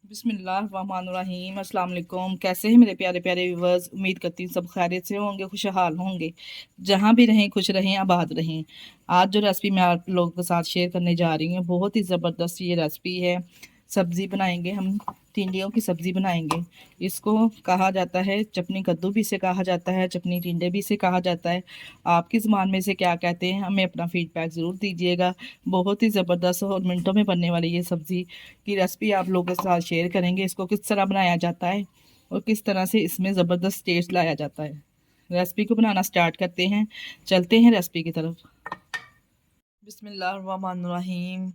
बिस्मिल्लाहिर्रहमानिर्रहीम अस्सलाम वालेकुम। कैसे हैं मेरे प्यारे प्यारे व्यूवर्स। उम्मीद करती हूँ सब खैरियत से होंगे, खुशहाल होंगे, जहाँ भी रहें खुश रहें, आबाद रहें। आज जो रेसिपी मैं आप लोगों के साथ शेयर करने जा रही हूँ, बहुत ही ज़बरदस्त ये रेसिपी है। सब्ज़ी बनाएंगे हम, टिंडियों की सब्ज़ी बनाएंगे। इसको कहा जाता है चटनी कद्दू भी इसे कहा जाता है, चटनी टिंडे भी इसे कहा जाता है। आपकी ज़ुबान में इसे क्या कहते हैं, हमें अपना फीडबैक ज़रूर दीजिएगा। बहुत ही ज़बरदस्त और मिनटों में बनने वाली ये सब्ज़ी की रेसिपी आप लोगों के साथ शेयर करेंगे। इसको किस तरह बनाया जाता है और किस तरह से इसमें ज़बरदस्त टेस्ट लाया जाता है। रेसिपी को बनाना स्टार्ट करते हैं, चलते हैं रेसिपी की तरफ। बिस्मिल्लाहिर्रहमानिर्रहीम।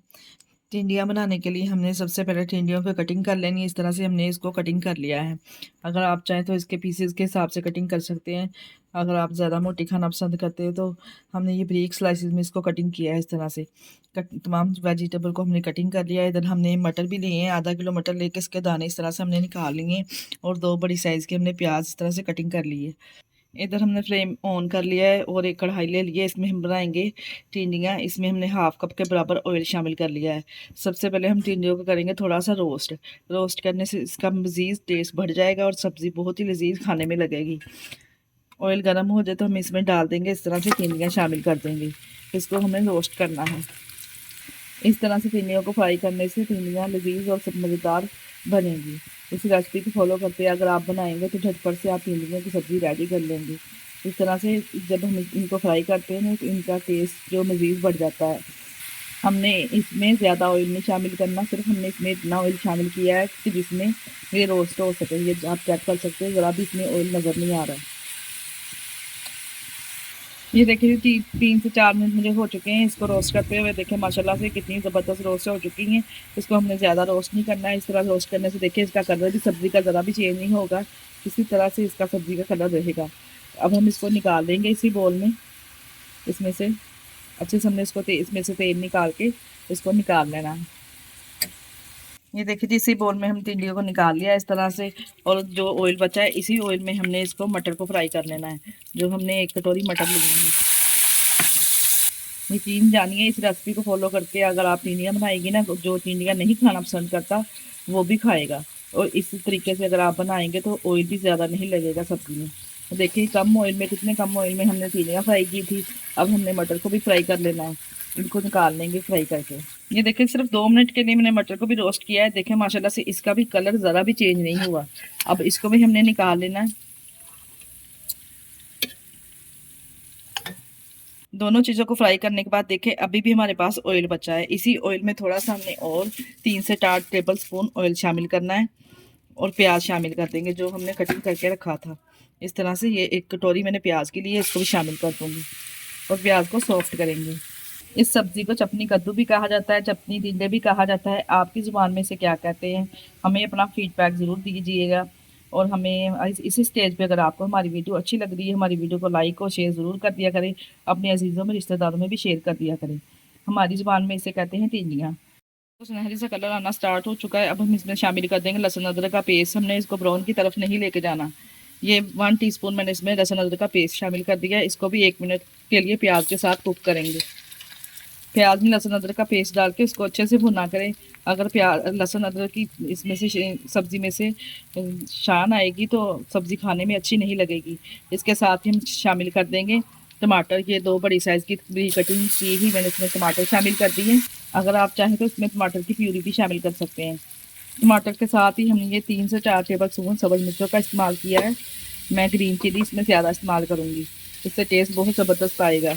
टिंडियाँ बनाने के लिए हमने सबसे पहले टिंडियों को कटिंग कर लेनी है। इस तरह से हमने इसको कटिंग कर लिया है। अगर आप चाहें तो इसके पीसेस के हिसाब से कटिंग कर सकते हैं। अगर आप ज़्यादा मोटी खाना पसंद करते हैं तो हमने ये बारीक स्लाइसेस में इसको कटिंग किया है। इस तरह से तमाम वेजिटेबल को हमने कटिंग कर लिया है। इधर हमने मटर भी लिए हैं, आधा किलो मटर लेके इसके दाने इस तरह से हमने निकाल लिए हैं। और 2 बड़ी साइज़ के हमने प्याज इस तरह से कटिंग कर ली है। इधर हमने फ्लेम ऑन कर लिया है और एक कढ़ाई ले लिया है। इसमें हम बनाएंगे टिंडियाँ। इसमें हमने हाफ कप के बराबर ऑयल शामिल कर लिया है। सबसे पहले हम टिंडियों को करेंगे थोड़ा सा रोस्ट। रोस्ट करने से इसका मज़ीद टेस्ट बढ़ जाएगा और सब्ज़ी बहुत ही लजीज खाने में लगेगी। ऑयल गर्म हो जाए तो हम इसमें डाल देंगे, इस तरह से टिंडियाँ शामिल कर देंगे। इसको हमें रोस्ट करना है। इस तरह से टिंडियों को फ्राई करने से टिंडियाँ लजीज और सब मज़ेदार बनेंगी। इस रेसिपी को फॉलो करते अगर आप बनाएंगे तो झटपट से आप टिंडियों की सब्ज़ी रेडी कर लेंगे। इस तरह से जब हम इनको फ्राई करते हैं तो इनका टेस्ट जो मज़ीद बढ़ जाता है। हमने इसमें ज़्यादा ऑयल नहीं शामिल करना, सिर्फ हमने इसमें इतना ऑयल शामिल किया है कि जिसमें ये रोस्ट हो सके। ये आप चेक कर सकते हैं, ज़रा भी इसमें ऑयल नज़र नहीं आ रहा है। ये देखिए 3 से 4 मिनट मुझे हो चुके हैं इसको रोस्ट करते हुए। देखिए माशाल्लाह से कितनी ज़बरदस्त रोस्ट हो चुकी हैं। इसको हमने ज़्यादा रोस्ट नहीं करना है। इस तरह रोस्ट करने से देखिए इसका कलर भी सब्ज़ी का ज़रा भी चेंज नहीं होगा, इसी तरह से इसका सब्ज़ी का कलर रहेगा। अब हम इसको निकाल देंगे इसी बोल में। इसमें से अच्छे से हमने इसको इसमें से तेल निकाल के इसको निकाल लेना है। ये देखिए जी, इसी बोल में हम टिंडियों को निकाल लिया इस तरह से। और जो ऑयल बचा है इसी ऑयल में हमने इसको मटर को फ्राई कर लेना है। जो हमने 1 कटोरी मटर लिए हैं। यकीन जानिए इस रेसिपी को फॉलो करके अगर आप टिंडियाँ बनाएगी ना, जो टिंडियाँ नहीं खाना पसंद करता वो भी खाएगा। और इस तरीके से अगर आप बनाएंगे तो ऑयल भी ज़्यादा नहीं लगेगा सब्ज़ी में। तो देखिए कम ऑयल में, कितने कम ऑयल में हमने टिंडियाँ फ्राई की थी। अब हमने मटर को भी फ्राई कर लेना है। इनको निकाल लेंगे फ्राई करके। ये देखिए सिर्फ 2 मिनट के लिए मैंने मटर को भी रोस्ट किया है। देखिए माशाल्लाह से इसका भी कलर ज़रा भी चेंज नहीं हुआ। अब इसको भी हमने निकाल लेना है। दोनों चीज़ों को फ्राई करने के बाद देखिए अभी भी हमारे पास ऑयल बचा है। इसी ऑयल में थोड़ा सा हमने और 3 से 4 टेबल स्पून ऑयल शामिल करना है। और प्याज शामिल कर देंगे जो हमने कटिंग करके रखा था। इस तरह से ये 1 कटोरी मैंने प्याज के लिए, इसको भी शामिल कर दूँगी और प्याज को सॉफ्ट करेंगे। इस सब्ज़ी को चटनी कद्दू भी कहा जाता है, चटनी टिंडे भी कहा जाता है। आपकी ज़ुबान में से क्या कहते हैं, हमें अपना फीडबैक ज़रूर दीजिएगा। और हमें इसी स्टेज पे अगर आपको हमारी वीडियो अच्छी लग रही है, हमारी वीडियो को लाइक और शेयर ज़रूर कर दिया करें। अपने अजीज़ों में, रिश्तेदारों में भी शेयर कर दिया करें। हमारी ज़ुबान में इसे कहते हैं टिंडियाँ। तो सुनहरी सा कलर आना स्टार्ट हो चुका है। अब हम इसमें शामिल कर देंगे लहसुन अदरक का पेस्ट। हमने इसको ब्राउन की तरफ नहीं लेके जाना। ये 1 टीस्पून मैंने इसमें लहसुन अदरक का पेस्ट शामिल कर दिया है। इसको भी 1 मिनट के लिए प्याज के साथ कुक करेंगे। प्याज में लहसुन अदरक का पेस्ट डाल के उसको अच्छे से भुना करें। अगर प्याज लहसुन अदरक की इसमें से सब्ज़ी में से शान आएगी तो सब्ज़ी खाने में अच्छी नहीं लगेगी। इसके साथ ही हम शामिल कर देंगे टमाटर। ये 2 बड़ी साइज़ की कटिंग की ही मैंने इसमें टमाटर शामिल कर दिए। अगर आप चाहें तो इसमें टमाटर की प्यूरी भी शामिल कर सकते हैं। टमाटर के साथ ही हमने ये 3 से 4 टेबल स्पून सब्ज़ मिर्चों का इस्तेमाल किया है। मैं ग्रीन चिली इसमें ज़्यादा इस्तेमाल करूँगी, इससे टेस्ट बहुत ज़बरदस्त आएगा।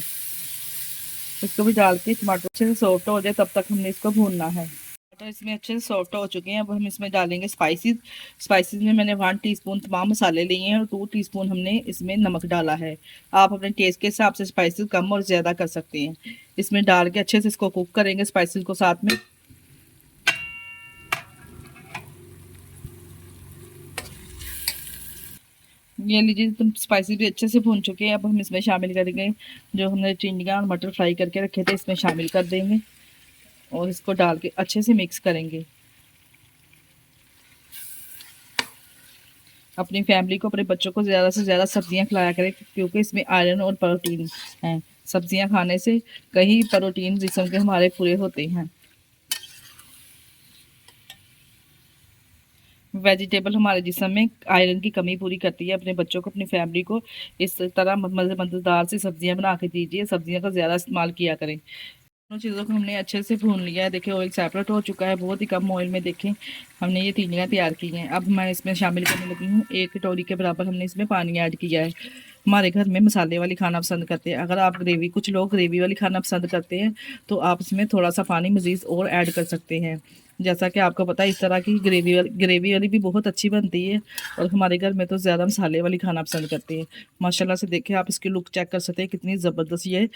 इसको भी डाल के टमाटर अच्छे से सॉफ्ट हो जाए तब तक हमने इसको भूनना है। टमाटर इसमें अच्छे से सॉफ्ट हो चुके हैं। अब हम इसमें डालेंगे स्पाइसेस। स्पाइसेस में मैंने 1 टीस्पून तमाम मसाले लिए हैं और 2 टीस्पून हमने इसमें नमक डाला है। आप अपने टेस्ट के हिसाब से स्पाइसेस कम और ज़्यादा कर सकते हैं। इसमें डाल के अच्छे से इसको कुक करेंगे स्पाइसेस को साथ में। ये लीजिए तुम स्पाइसेस भी अच्छे से भून चुके हैं। अब हम इसमें शामिल करेंगे जो हमने टिंडियाँ और मटर फ्राई करके रखे थे, इसमें शामिल कर देंगे और इसको डाल के अच्छे से मिक्स करेंगे। अपनी फैमिली को, अपने बच्चों को ज़्यादा से ज़्यादा सब्जियां खिलाया करें क्योंकि इसमें आयरन और प्रोटीन हैं। सब्जियां खाने से कई प्रोटीन जिस्म के हमारे पूरे होते हैं। वेजिटेबल हमारे जिस्म में आयरन की कमी पूरी करती है। अपने बच्चों को, अपनी फैमिली को इस तरह मज़ेदार सी सब्जियां बना के दीजिए। सब्जियां का ज़्यादा इस्तेमाल किया करें। दोनों चीज़ों को हमने अच्छे से भून लिया है। देखिए ऑयल सेपरेट हो चुका है, बहुत ही कम ऑयल में देखें हमने ये तीनियाँ तैयार की हैं। अब मैं इसमें शामिल करने लगी हूँ 1 कटोरी के बराबर हमने इसमें पानी ऐड किया है। हमारे घर में मसाले वाली खाना पसंद करते हैं। अगर आप ग्रेवी, कुछ लोग ग्रेवी वाली खाना पसंद करते हैं तो आप इसमें थोड़ा सा पानी मज़ीद और ऐड कर सकते हैं। जैसा कि आपको पता है इस तरह की ग्रेवी वाली भी बहुत अच्छी बनती है, और हमारे घर में तो ज़्यादा मसाले वाली खाना पसंद करते हैं। माशाल्लाह से देखिए आप इसकी लुक चेक कर सकते हैं कितनी ज़बरदस्त ये,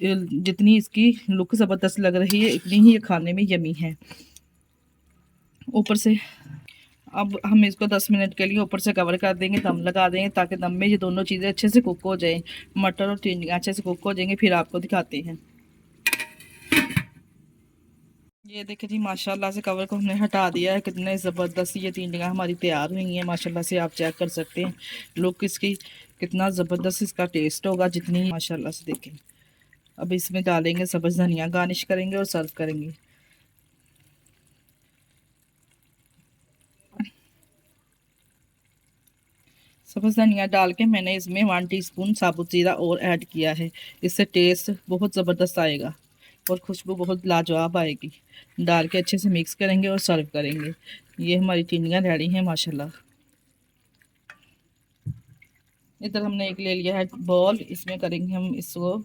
जितनी इसकी लुक ज़बरदस्त लग रही है इतनी ही ये खाने में यमी है। ऊपर से अब हम इसको 10 मिनट के लिए ऊपर से कवर कर देंगे, दम लगा देंगे, ताकि दम में ये दोनों चीज़ें अच्छे से कुक हो जाएं। मटर और टिंडियाँ अच्छे से कुक हो जाएंगे, फिर आपको दिखाते हैं। ये देखिए जी, माशाल्लाह से कवर को हमने हटा दिया है। कितने ज़बरदस्त ये टिंडियाँ हमारी तैयार हुई हैं। माशाल्लाह से आप चेक कर सकते हैं लुक इसकी, कितना ज़बरदस्त इसका टेस्ट होगा जितनी, माशाल्लाह से देखें। अब इसमें डालेंगे सब्ज़ धनिया, गार्निश करेंगे और सर्व करेंगे। सब्ज़ धनिया डाल के मैंने इसमें 1 टीस्पून साबुत ज़ीरा और ऐड किया है। इससे टेस्ट बहुत ज़बरदस्त आएगा और खुशबू बहुत लाजवाब आएगी। डाल के अच्छे से मिक्स करेंगे और सर्व करेंगे। ये हमारी टिंडियाँ रेडी हैं माशाल्लाह। इधर हमने एक ले लिया है बॉल, इसमें करेंगे हम इसको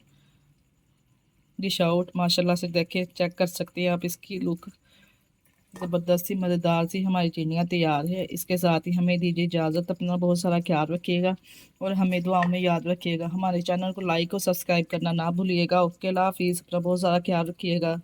डिश आउट। माशाल्लाह से देखिए, चेक कर सकते हैं आप इसकी लुक, ज़बरदस्त सी मज़ेदार सी हमारी चिड़ियाँ तैयार है। इसके साथ ही हमें दीजिए इजाज़त। अपना बहुत सारा ख्याल रखिएगा और हमें दुआओं में याद रखिएगा। हमारे चैनल को लाइक और सब्सक्राइब करना ना भूलिएगा। ओके, अल्लाह हाफिज़। अपना बहुत सारा ख्याल रखिएगा।